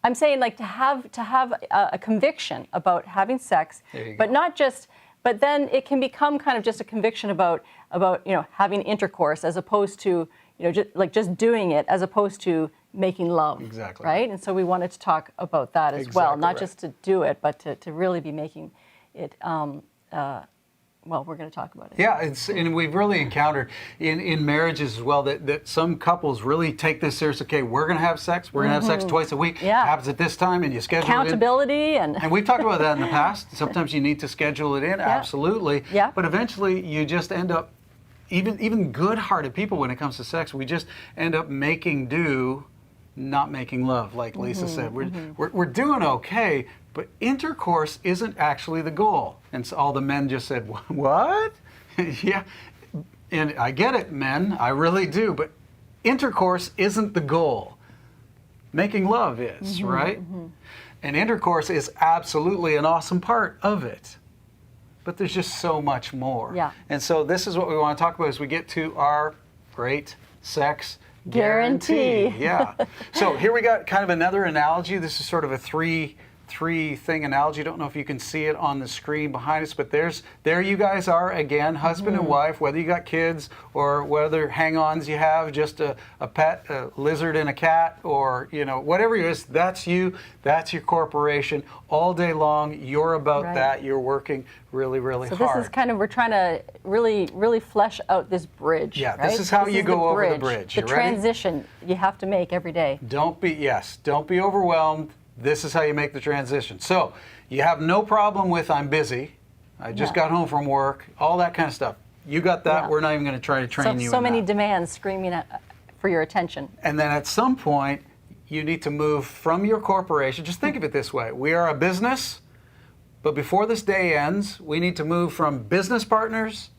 I'm saying like to have a conviction about having sex, but not just. But then it can become kind of just a conviction about having intercourse as opposed to just doing it as opposed to making love. Exactly. Right. And so we wanted to talk about that as well, not just to do it, but to really be making it. Well, we're going to talk about it. Yeah, and we've really encountered in marriages as well that some couples really take this serious. Okay, we're going to have sex. We're going to have sex twice a week. Yeah. It happens at this time, and you schedule accountability it in. And we've talked about that in the past. Sometimes you need to schedule it in. Yeah. Absolutely. Yeah. But eventually, you just end up, even good-hearted people, when it comes to sex, we just end up making do, not making love, like Lisa said. We're doing okay. But intercourse isn't actually the goal. And so all the men just said, what? Yeah. And I get it, men. I really do. But intercourse isn't the goal. Making love is, right? And intercourse is absolutely an awesome part of it. But there's just so much more. Yeah. And so this is what we want to talk about as we get to our great sex guarantee. Yeah. So here we got kind of another analogy. This is sort of a three-thing analogy. Don't know if you can see it on the screen behind us, but there you guys are again, husband and wife, whether you got kids or whether hang-ons you have, just a pet, a lizard and a cat, or whatever it is, that's you, that's your corporation. All day long, you're about that. You're working really, really hard. So this is kind of, we're trying to really, really flesh out this bridge. Yeah, right? this is how you go over the bridge. The transition you have to make every day. Don't be overwhelmed. This is how you make the transition. So you have no problem with I'm busy, I just got home from work, all that kind of stuff. You got that. We're not even going to try to train you in so many that. demands screaming for your attention. And then at some point, you need to move from your corporation. Just think of it this way. We are a business, but before this day ends, we need to move from business partners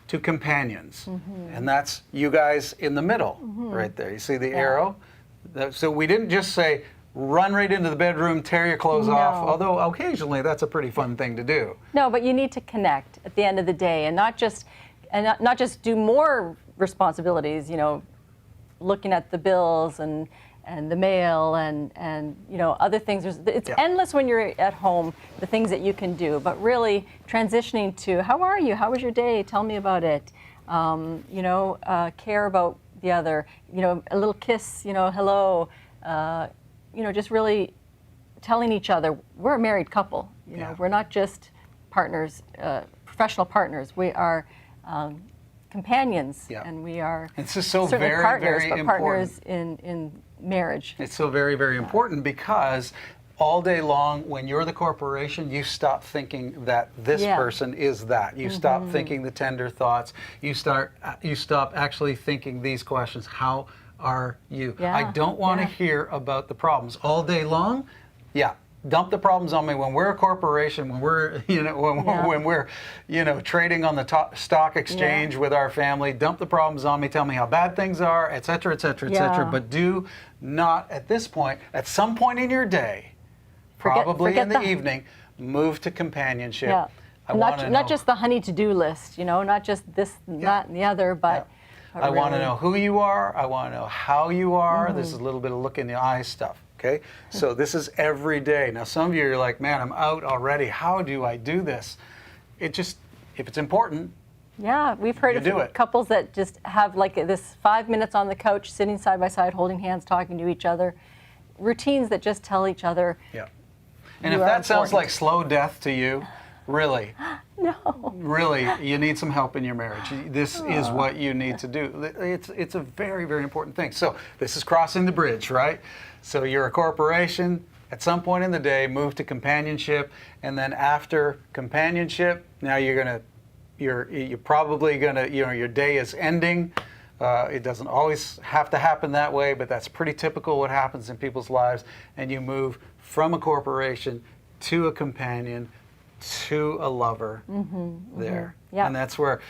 to companions. And that's you guys in the middle right there. You see the arrow? So we didn't just say, run right into the bedroom, tear your clothes off, although occasionally that's a pretty fun thing to do. No, but you need to connect at the end of the day and not just do more responsibilities, looking at the bills and the mail and other things. It's endless when you're at home, the things that you can do, but really transitioning to how are you? How was your day? Tell me about it. Care about the other, a little kiss, hello. Just really telling each other we're a married couple. We're not just partners, professional partners. We are companions, and we are it's just so certainly very, partners, very but important. partners in marriage. It's so very, very important because all day long, when you're the corporation, you stop thinking that this person is that. You stop thinking the tender thoughts. You stop actually thinking these questions. How are you? Yeah. I don't want to hear about the problems all day long. Dump the problems on me. When we're a corporation, when we're when we're trading on the stock exchange with our family, dump the problems on me. Tell me how bad things are, et cetera, et cetera, et cetera. But do not at this point. At some point in your day, probably forget in the evening, move to companionship. Yeah. I want to know. Not just the honey to-do list, not just this, that, and the other, but I want to really- know who you are. I want to know how you are. Mm-hmm. This is a little bit of look in the eye stuff. Okay, so this is every day. Now, some of you are like, man, I'm out already. How do I do this? If it's important, Yeah, we've heard You do of it. couples that just have like this 5 minutes on the couch, sitting side by side, holding hands, talking to each other. Routines that just tell each other, yeah. And You if are that sounds important. like slow death to you, really, no. really, you need some help in your marriage. This is what you need to do. It's a very, very important thing. So this is crossing the bridge, right? So you're a corporation. At some point in the day, move to companionship, and then after companionship, now you're probably gonna, your day is ending. It doesn't always have to happen that way, but that's pretty typical what happens in people's lives. And you move from a corporation to a companion to a lover there. Yeah. And that's where,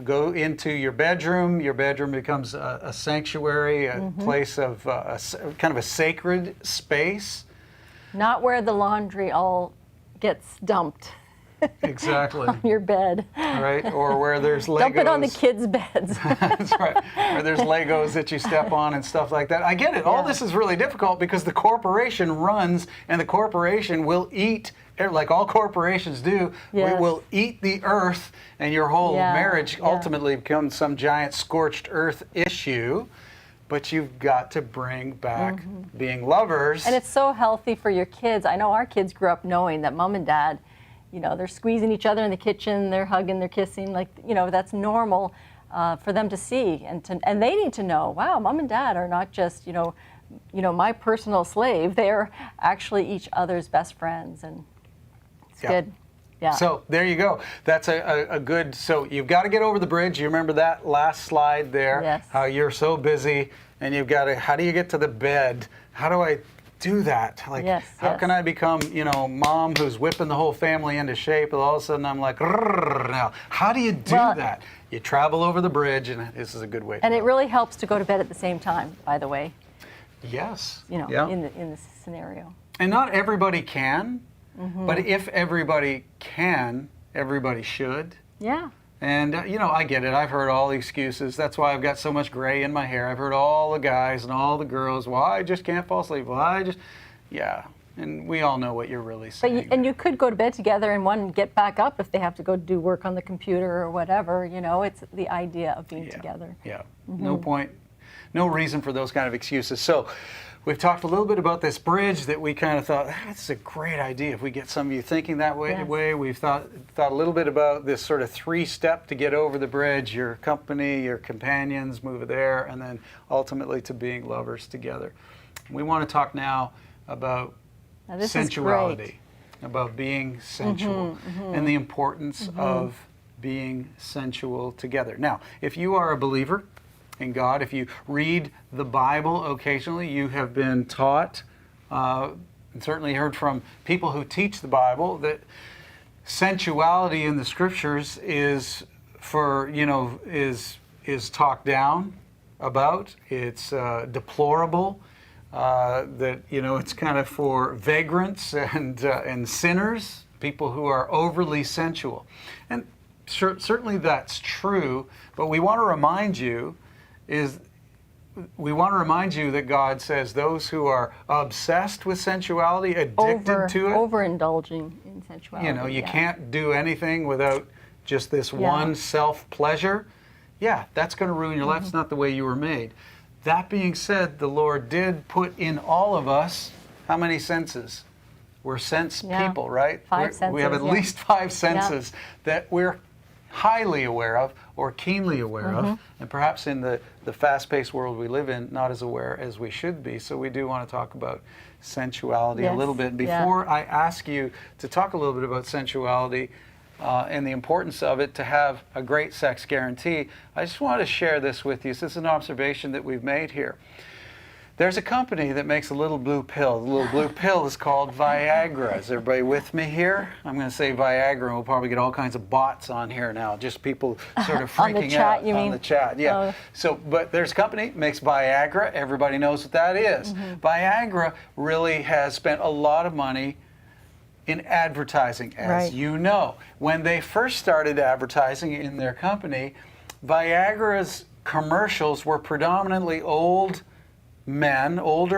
go into your bedroom. Your bedroom becomes a sanctuary, a place of kind of a sacred space. Not where the laundry all gets dumped Exactly. on your bed. Right? Or where there's Legos. Dump it on the kids' beds. That's right. Or there's Legos that you step on and stuff like that. I get it. All Yeah. this is really difficult because the corporation runs and the corporation will eat, like all corporations do, Yes. we will eat the earth, and your whole Yeah, marriage yeah. ultimately becomes some giant scorched earth issue. But you've got to bring back being lovers. And it's so healthy for your kids. I know our kids grew up knowing that mom and dad, they're squeezing each other in the kitchen, they're hugging, they're kissing, that's normal for them to see. And they need to know, wow, mom and dad are not just, my personal slave. They're actually each other's best friends. And it's Yeah. good. Yeah. So there you go. That's a good, so you've got to get over the bridge. You remember that last slide there? Yes. How you're so busy and you've got to, how do you get to the bed? How do I do that? Like, Yes, how yes. can I become, mom who's whipping the whole family into shape, and all of a sudden I'm like, "Rrrr." Now, how do you do Well- that? You travel over the bridge, and this is a good way to And it go. really helps to go to bed at the same time, by the way, Yes. in this scenario. And not everybody can, Mm-hmm. but if everybody can, everybody should. Yeah. And, I get it. I've heard all the excuses. That's why I've got so much gray in my hair. I've heard all the guys and all the girls, well, I just can't fall asleep. Well, yeah. And we all know what you're really But saying. you could go to bed together and one get back up if they have to go do work on the computer or whatever. It's the idea of being together. Yeah. Mm-hmm. No point, no reason for those kind of excuses. So we've talked a little bit about this bridge that we kind of thought, that's a great idea if we get some of you thinking that way. Yes. We've thought a little bit about this sort of 3-step to get over the bridge, your company, your companions, move it there, and then ultimately to being lovers together. We want to talk now about Now, this is sensuality, great. about being sensual, and the importance of being sensual together. Now, if you are a believer in God, if you read the Bible occasionally, you have been taught, and certainly heard from people who teach the Bible, that sensuality in the Scriptures is talked down about. It's deplorable. That it's kind of for vagrants and sinners, people who are overly sensual, and certainly that's true. But we want to remind you that God says those who are obsessed with sensuality, addicted to it, Overindulging in sensuality. you yeah. can't do anything without just this one self-pleasure. Yeah, that's going to ruin your life. It's not the way you were made. That being said, the Lord did put in all of us how many senses? We're sense people, right? Five We have at senses, yeah. least 5 senses that we're highly aware of or keenly aware of, and perhaps in the fast-paced world we live in, not as aware as we should be. So we do want to talk about sensuality a Yes, little bit. yeah. Before I ask you to talk a little bit about sensuality, and the importance of it to have a great sex guarantee, I just want to share this with you. This is an observation that we've made here. There's a company that makes a little blue pill. The little blue pill is called Viagra. Is everybody with me here? I'm going to say Viagra, and we'll probably get all kinds of bots on here now, just people sort of freaking On the chat, out you on mean? the chat. Yeah. Oh. So, but there's a company that makes Viagra. Everybody knows what that is. Viagra really has spent a lot of money in advertising, as Right. you know. When they first started advertising in their company, Viagra's commercials were predominantly older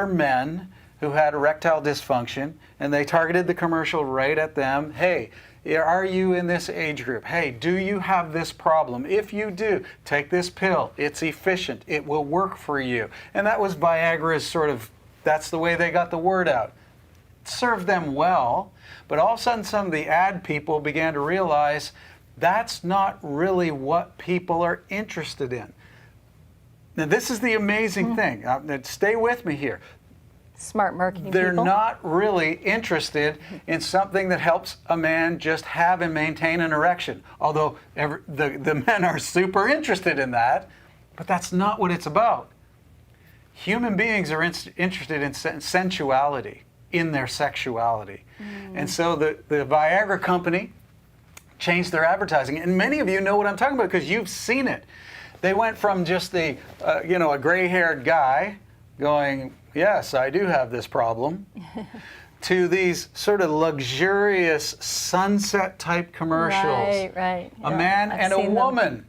men who had erectile dysfunction, and they targeted the commercial right at them. Hey, are you in this age group? Hey, do you have this problem? If you do, take this pill. It's efficient. It will work for you. And that was Viagra's sort of, that's the way they got the word out. It served them well, but all of a sudden some of the ad people began to realize that's not really what people are interested in. Now, this is the amazing thing. Stay with me here. Smart marketing They're people. not really interested in something that helps a man just have and maintain an erection. Although the men are super interested in that, but that's not what it's about. Human beings are interested in sensuality, in their sexuality. And so the Viagra company changed their advertising. And many of you know what I'm talking about because you've seen it. They went from just a gray-haired guy going, yes, I do have this problem, to these sort of luxurious sunset-type commercials. Right. A Yeah, man I've and a seen them. woman.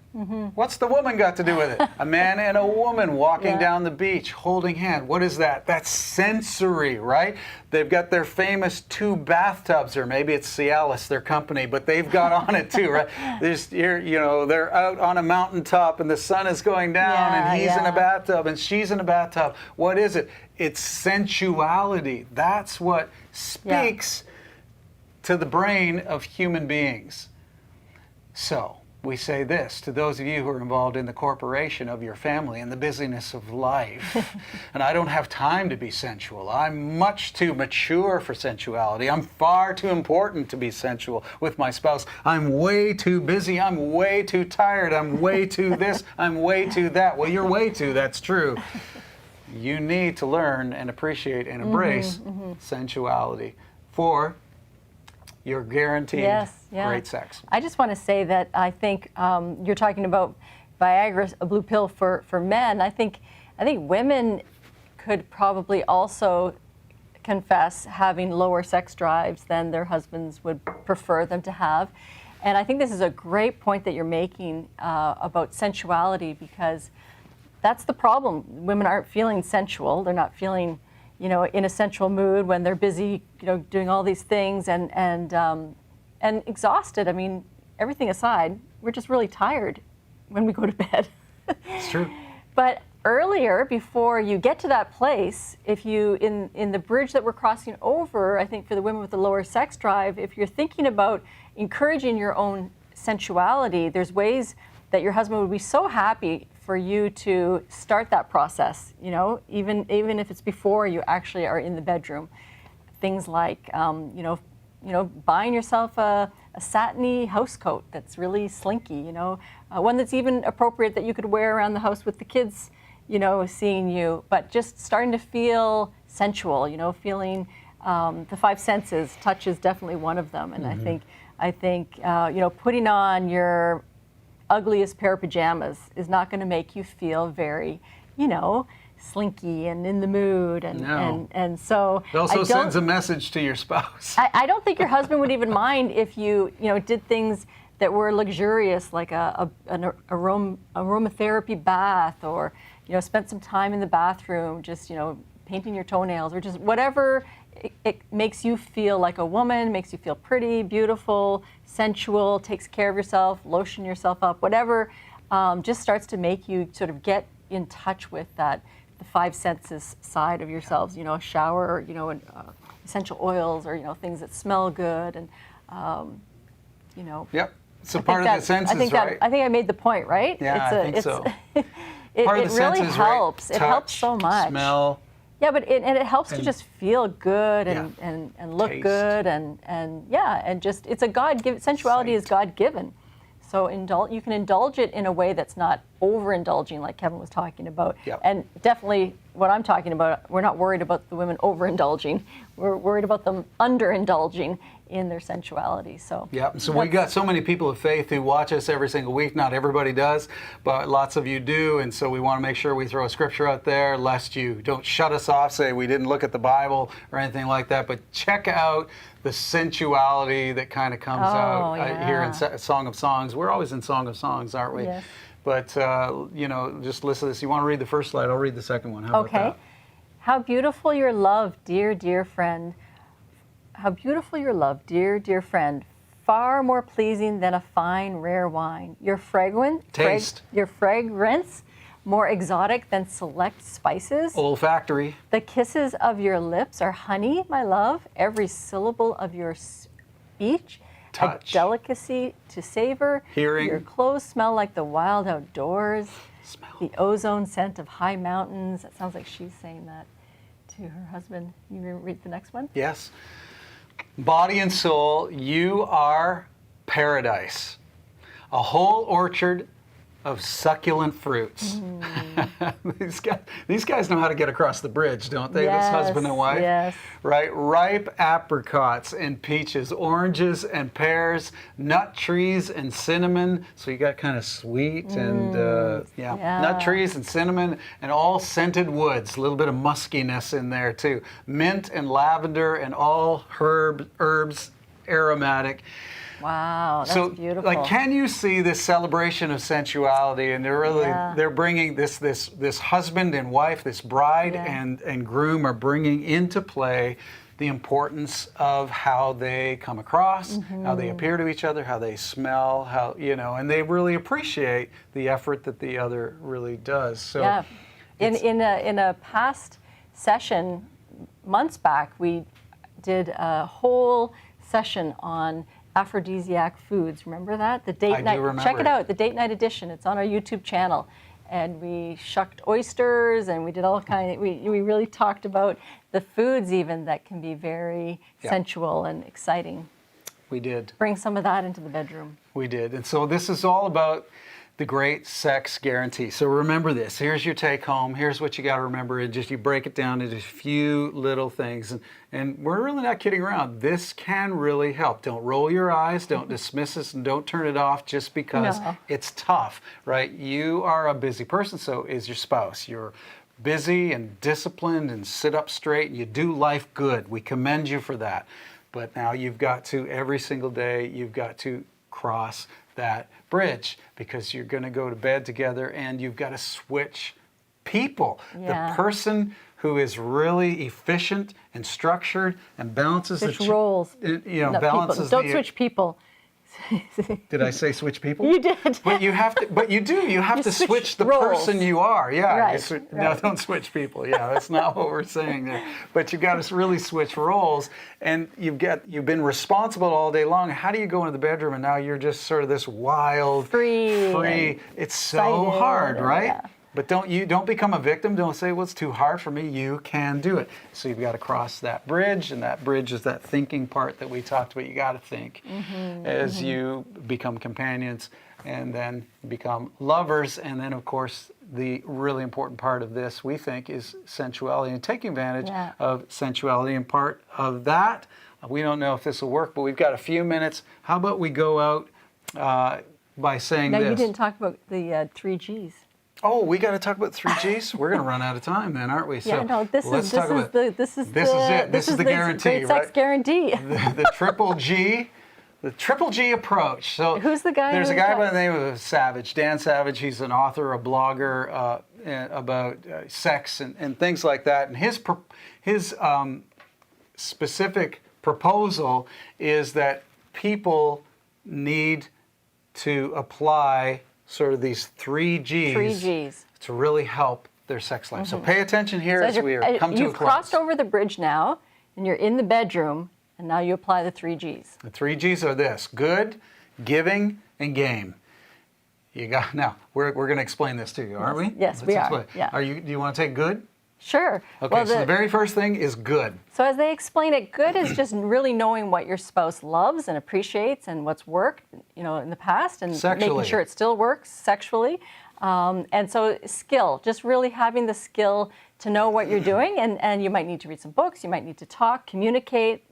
What's the woman got to do with it? A man and a woman walking Yeah. down the beach, holding hand. What is that? That's sensory, right? They've got their famous 2 bathtubs, or maybe it's Cialis, their company, but they've got on it too, right? They're out on a mountaintop and the sun is going down and he's in a bathtub and she's in a bathtub. What is it? It's sensuality. That's what speaks to the brain of human beings. So, we say this to those of you who are involved in the corporation of your family and the busyness of life. And I don't have time to be sensual. I'm much too mature for sensuality. I'm far too important to be sensual with my spouse. I'm way too busy. I'm way too tired. I'm way too this. I'm way too that. Well, you're way too. That's true. You need to learn and appreciate and embrace sensuality for you're guaranteed great sex. I just want to say that I think you're talking about Viagra, a blue pill for men. I think women could probably also confess having lower sex drives than their husbands would prefer them to have. And I think this is a great point that you're making about sensuality, because that's the problem. Women aren't feeling sensual. They're not feeling in a sensual mood when they're busy, doing all these things and exhausted. I mean, everything aside, we're just really tired when we go to bed. It's true. But earlier, before you get to that place, if you, in the bridge that we're crossing over, I think for the women with the lower sex drive, if you're thinking about encouraging your own sensuality, there's ways that your husband would be so happy for you to start that process, even if it's before you actually are in the bedroom. Things like, buying yourself a satiny house coat that's really slinky, one that's even appropriate that you could wear around the house with the kids, seeing you, but just starting to feel sensual, feeling the 5 senses. Touch is definitely one of them, and I think putting on your ugliest pair of pajamas is not going to make you feel very, slinky and in the mood, and so it also sends a message to your spouse. I don't think your husband would even mind if you did things that were luxurious, like an aromatherapy bath, or spent some time in the bathroom just painting your toenails, or just whatever it makes you feel like a woman, makes you feel pretty, beautiful, sensual, takes care of yourself, lotion yourself up, whatever, just starts to make you sort of get in touch with the 5 senses side of yourselves. A shower, and, essential oils, or things that smell good, and Yep. So part of the senses, right? I think I made the point, right? Yeah, I think so. It Part of the really senses, helps. right? It helps so much. Smell. Yeah, but it helps to And- just feel good and look Taste. good and just it's a God-given, sensuality is God-given. So you can indulge it in a way that's not overindulging, like Kevin was talking about. Yep. And definitely what I'm talking about. We're not worried about the women overindulging. We're worried about them underindulging in their sensuality. So yeah, so we got so many people of faith who watch us every single week. Not everybody does, but lots of you do, and so we want to make sure we throw a scripture out there, lest you don't shut us off, say we didn't look at the Bible or anything like that. But check out the sensuality that kind of comes out here in Song of Songs. We're always in Song of Songs, aren't we? Yes. But you know, just listen to this. You want to read the first slide? I'll read the second one. How about that? How beautiful your love, dear, dear friend. How beautiful your love, dear, dear friend. Far more pleasing than a fine, rare wine. Your fragrance, more exotic than select spices. Olfactory. The kisses of your lips are honey, my love. Every syllable of your speech, touch. A delicacy to savor. Hearing. Your clothes smell like the wild outdoors. Smell. The ozone scent of high mountains. That sounds like she's saying that to her husband. You read the next one? Yes. Body and soul, you are paradise. A whole orchard of succulent fruits. These guys know how to get across the bridge, don't they? Yes, this husband and wife. Yes. Right? Ripe apricots and peaches, oranges and pears, nut trees and cinnamon. So you got kind of sweet and nut trees and cinnamon and all scented woods. A little bit of muskiness in there too. Mint and lavender and all herbs, aromatic. Wow, that's so, beautiful. Like, can you see this celebration of sensuality? And they're bringing this husband and wife, this bride and groom are bringing into play the importance of how they come across, how they appear to each other, how they smell, how, you know, and they really appreciate the effort that the other really does. So, yeah, in a past session months back, we did a whole session on aphrodisiac foods. Remember that? The date night. Check it out. The date night edition. It's on our YouTube channel. And we shucked oysters, and we did all kind of. We really talked about the foods even that can be very sensual and exciting. We did. Bring some of that into the bedroom. We did. And so this is all about the great sex guarantee. So remember this. Here's your take home. Here's what you got to remember. And just you break it down into a few little things. And we're really not kidding around. This can really help. Don't roll your eyes. Don't dismiss this, and don't turn it off just because it's tough, right? You are a busy person. So is your spouse. You're busy and disciplined and sit up straight. And you do life good. We commend you for that. But now you've got to, every single day, you've got to cross that bridge, because you're going to go to bed together and you've got to switch people. The person who is really efficient and structured and balances switch roles. Balances. Don't switch people. Did I say switch people? You did. But you have to. But you do. You have to switch the roles. person you are. Yeah. Right. No, don't switch people. Yeah, that's not what we're saying there. But you've got to really switch roles, and you've been responsible all day long. How do you go into the bedroom and now you're just sort of this wild, free? It's so hard, right? Yeah. But don't become a victim. Don't say, well, it's too hard for me. You can do it. So you've got to cross that bridge, and that bridge is that thinking part that we talked about. You got to think as you become companions and then become lovers. And then, of course, the really important part of this, we think, is sensuality and taking advantage of sensuality. And part of that, we don't know if this will work, but we've got a few minutes. How about we go out by saying this? Now, you didn't talk about the 3 Gs. Oh, we got to talk about 3 Gs? We're going to run out of time then, aren't we? Yeah, no, this is it. This is the guarantee, great sex guarantee. The triple G. The triple G approach. So who's the guy? There's a guy by the name of Savage, Dan Savage. He's an author, a blogger about sex and things like that. And his specific proposal is that people need to apply sort of these 3 Gs. 3 Gs. To really help their sex life. So pay attention here as we come to a close. You've crossed over the bridge now, and you're in the bedroom, and now you apply the 3 Gs. The 3 Gs are this: good, giving, and game. You got now. We're going to explain this to you, aren't we? Yes, we are. Yeah. Do you want to take good? Sure. Okay. Well, so the very first thing is good. So as they explain it, good is just really knowing what your spouse loves and appreciates and what's worked, in the past, and Sexually. making sure it still works sexually. And so skill, just really having the skill to know what you're doing, and you might need to read some books, you might need to talk, communicate.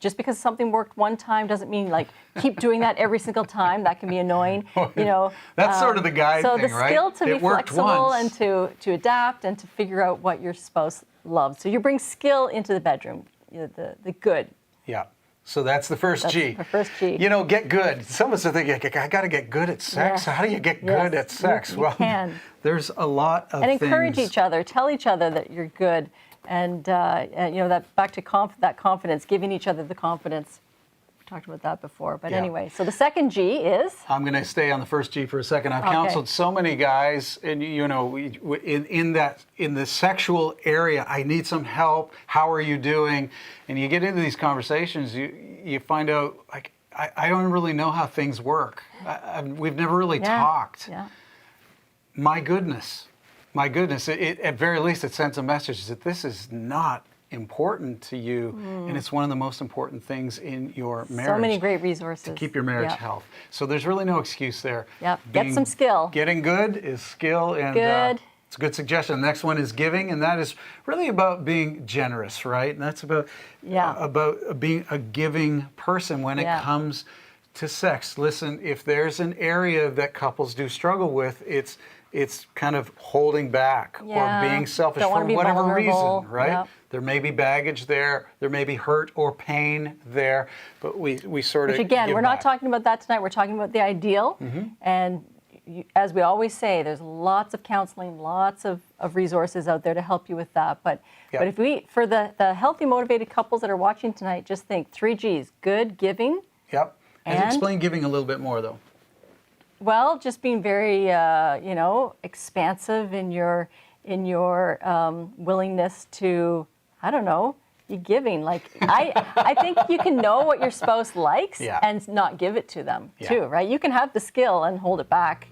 Just because something worked one time doesn't mean like keep doing that every single time. That can be annoying. That's sort of the guy so thing, the right? skill to It be worked flexible once. and to adapt and to figure out what your spouse loves. So you bring skill into the bedroom, the good. Yeah. So that's the first G. The first G. Get good. Some of us are thinking, I got to get good at sex. Yes. How do you get good at sex? You can. There's a lot of And things. encourage each other. Tell each other that you're good. And that back to that confidence, giving each other the confidence. We talked about that before. But anyway, so the second G is? I'm going to stay on the first G for a second. I've Okay. counseled so many guys, and in the sexual area, I need some help. How are you doing? And you get into these conversations, you find out like I don't really know how things work. We've never really talked. Yeah. My goodness, it, at very least it sends a message that this is not important to you, and it's one of the most important things in your marriage. So many great resources. To keep your marriage health. So there's really no excuse there. Yep. Get some skill. Getting good is skill, and Good. it's a good suggestion. The next one is giving, and that is really about being generous, right? And that's about being a giving person when it comes to sex. Listen, if there's an area that couples do struggle with, it's kind of holding back or being selfish for whatever reason, right? Yep. There may be baggage there, there may be hurt or pain there, but we sort of Which again, give we're not back. talking about that tonight. We're talking about the ideal. And as we always say, there's lots of counseling, lots of resources out there to help you with that. But if for the healthy, motivated couples that are watching tonight, just think 3 Gs: good, giving. Yep. And And? explain giving a little bit more, though. Well, just being very, expansive in your willingness to, I don't know, you giving. Like I think you can know what your spouse likes and not give it to them too, right? You can have the skill and hold it back,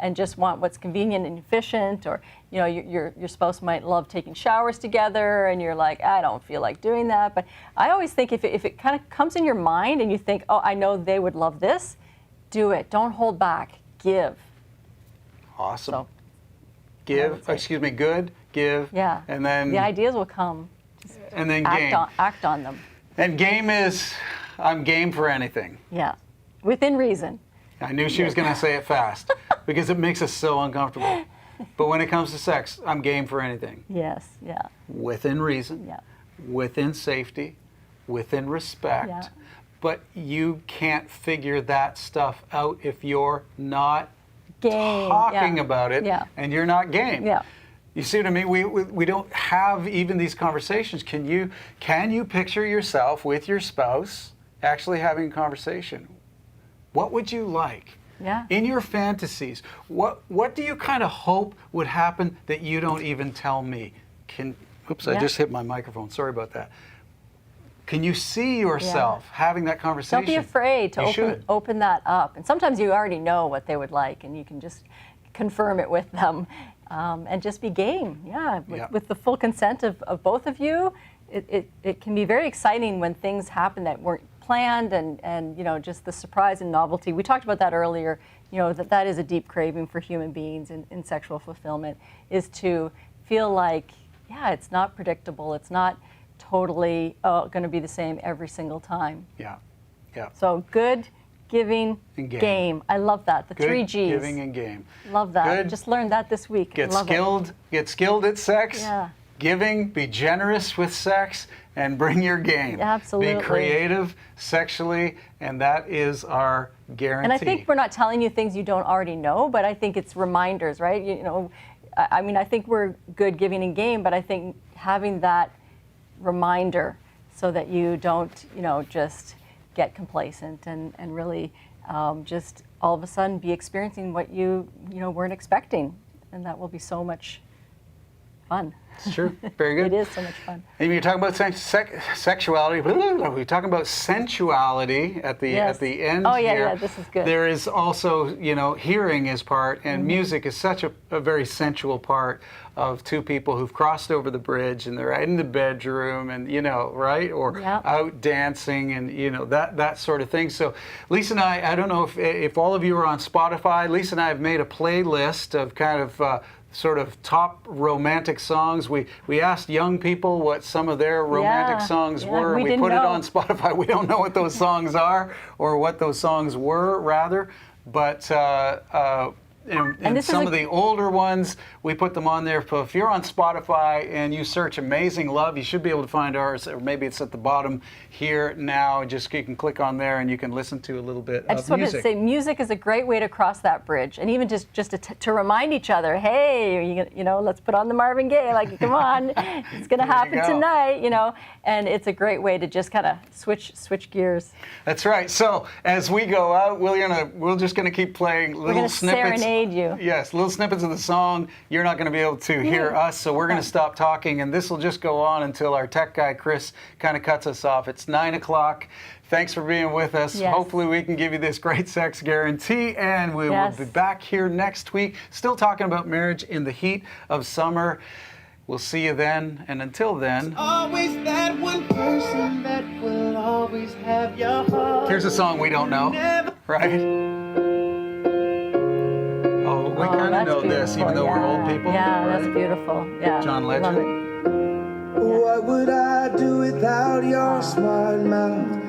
and just want what's convenient and efficient, or your spouse might love taking showers together, and you're like, I don't feel like doing that. But I always think if it kind of comes in your mind and you think, oh, I know they would love this. Do it. Don't hold back. Give. Awesome. So, Good, give, and then the ideas will come. Just and then game. act on them. And game is, I'm game for anything. Yeah, within reason. I knew she was going to say it fast because it makes us so uncomfortable. But when it comes to sex, I'm game for anything. Yes. Yeah. Within reason. Yeah. Within safety. Within respect. Yeah. But you can't figure that stuff out if you're not Game. talking about it and you're not game. Yeah. You see what I mean? We don't have even these conversations. Can you picture yourself with your spouse actually having a conversation? What would you like? Yeah. In your fantasies, what do you kind of hope would happen that you don't even tell me? I just hit my microphone. Sorry about that. Can you see yourself having that conversation? Don't be afraid to open that up. And sometimes you already know what they would like, and you can just confirm it with them, and just be game. With the full consent of both of you. It can be very exciting when things happen that weren't planned, and just the surprise and novelty. We talked about that earlier. That is a deep craving for human beings in sexual fulfillment, is to feel like it's not predictable. It's not totally going to be the same every single time. Yeah. So good, giving, and game. I love that. The good, 3 Gs. Giving and game. Love that. Good. Just learned that this week. Get skilled at sex. Yeah. Giving, be generous with sex, and bring your game. Absolutely. Be creative sexually, and that is our guarantee. And I think we're not telling you things you don't already know, but I think it's reminders, right? I think we're good, giving, and game, but I think having that reminder so that you don't, just get complacent and really just all of a sudden be experiencing what you weren't expecting. And that will be so much fun. It's true. Very good. It is so much fun. And you're talking about sexuality. We're talking about sensuality at the Yes. at the end Oh, yeah, here. yeah, this is good. There is also, hearing is part, and music is such a very sensual part of two people who've crossed over the bridge and they're in the bedroom and, right? Or Yeah. out dancing and, that sort of thing. So Lisa and I don't know if all of you are on Spotify. Lisa and I have made a playlist of kind of sort of top romantic songs. We asked young people what some of their romantic songs were. We We didn't put it know. on Spotify. We don't know what those songs are or what those songs were, rather. But and this is some of the older ones, we put them on there. So if you're on Spotify and you search Amazing Love, you should be able to find ours, or maybe it's at the bottom here now. Just you can click on there and you can listen to a little bit I of just wanted music. to say, music is a great way to cross that bridge, and even just to remind each other, hey, let's put on the Marvin Gaye, like, come on, it's going to happen go. tonight, and it's a great way to just kind of switch gears. That's right. So as we go out, we're just gonna keep playing We're little going to snippets. serenade you. Yes, little snippets of the song. You're not going to be able to hear us, so we're going to stop talking, and this will just go on until our tech guy, Chris, kind of cuts us off. It's 9 o'clock. Thanks for being with us. Yes. Hopefully we can give you this great sex guarantee, and we will be back here next week, still talking about marriage in the heat of summer. We'll see you then, and until then... Always that one person that will always have your heart. Here's a song we don't know, right? Oh, we kind of that's know this, beautiful, even though we're old people. Yeah, right? that's beautiful. Yeah, John love Legend. it. What would I do without your smart mouth?